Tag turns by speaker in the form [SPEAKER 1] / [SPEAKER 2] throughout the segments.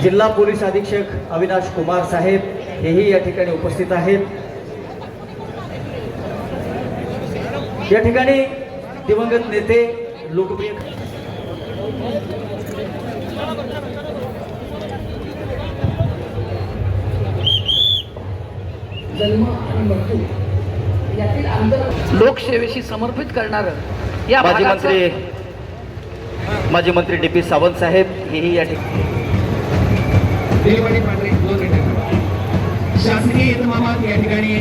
[SPEAKER 1] जिल्हा पोलीस अधीक्षक अविनाश कुमार साहेब हेही या ठिकाणी उपस्थित आहेत। या ठिकाणी दिवंगत नेते लोकप्रिय
[SPEAKER 2] जन्म आणि मृत्यू यातील अंतर लोकसेवेशी समर्पित करणार या
[SPEAKER 1] माजी मंत्री DP सावंत साहेब हेही या ठिकाणी
[SPEAKER 3] शासकीय इतमामात या ठिकाणी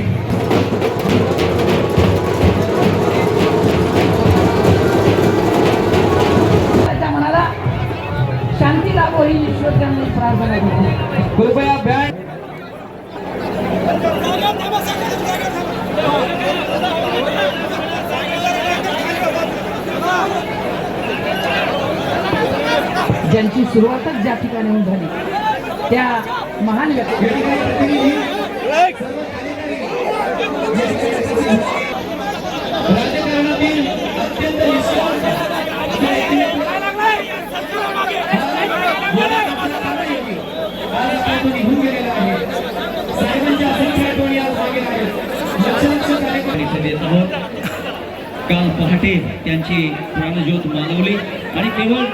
[SPEAKER 2] त्याच्या मनाला शांती लाभो ही ईश्वरचरणी प्रार्थना करतो।
[SPEAKER 3] कृपया बँड
[SPEAKER 2] ज्यांची सुरुवातच ज्या ठिकाणी झाली त्या महान व्यक्ती
[SPEAKER 3] राजकारणातील अत्यंत निघून गेलेला आहे। साहेबांच्या असंख्य आठवणी आज मागे आहेत। काल पहाटे त्यांची प्राणज्योत मालवली आणि केवळ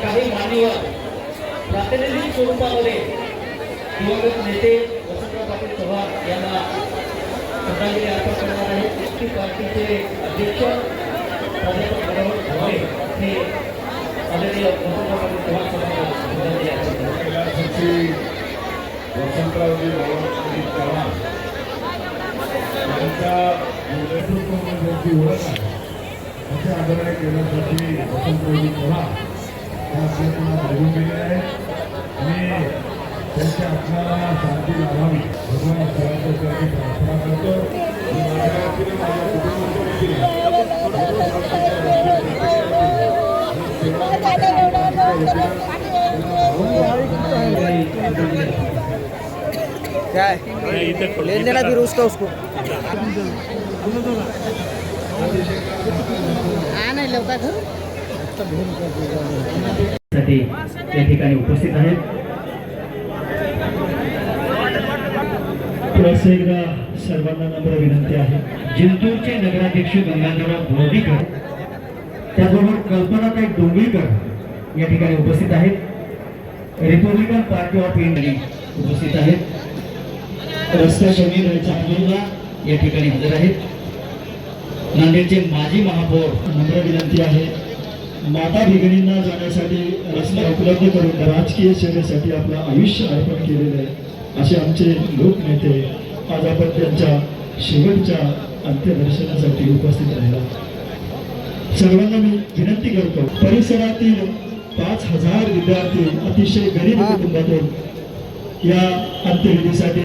[SPEAKER 3] काही माननीय प्रातिनिधिक स्वरूपामध्ये दिवंगत नेते वसंतराव पाटील चव्हाण यांना श्रद्धांजली अर्पण करणार आहेत। पार्टीचे अध्यक्ष प्राध्यापक मनोहर भोरे हे आदरणीय वसंतराव पाटील चव्हाण सभागृहात श्रद्धांजली अर्पण करणार।
[SPEAKER 4] वसंतरावजी चव्हाण यांच्या नेतृत्वाची ओळख आहे असे आदरणीय केंद्रासाठी वसंतरावजी चव्हाण या आपल्याला बोलून गेले आहेत आणि त्यांच्या आत्म्याला शांती लाभावी भगवान ईश्वराची प्रार्थना करतो। माझ्या वतीने माझ्या
[SPEAKER 1] लेन देना फिर उसका उसको साठी या ठिकाणी उपस्थित आहेत।
[SPEAKER 5] पुन्हा एकदा सर्वांना नम्र विनंती आहे।
[SPEAKER 1] जिंतूरचे नगराध्यक्ष गंगाधरराव बोर्डीकर त्याचबरोबर कल्पनाताई डोंगरीकर या ठिकाणी उपस्थित आहेत। रिपब्लिकन पार्टी ऑफ इंडिया उपस्थित आहेत। रस्ता शमीर चांदूरला या ठिकाणी हजर आहेत। नांदेडचे माजी महापौर
[SPEAKER 5] नम्र विनंती आहे, माता भगिनींना जाण्यासाठी रस्ता उपलब्ध करून राजकीय सेवेसाठी आपलं आयुष्य अर्पण केलेलं आहे असे आमचे लोकनेते आज आपण त्यांच्या शेवटच्या अंत्यदर्शनासाठी उपस्थित राहिला। सर्वांना मी विनंती करतो, परिसरातील 5000 विद्यार्थी अतिशय गरीब कुटुंबातून या अंत्यविधीसाठी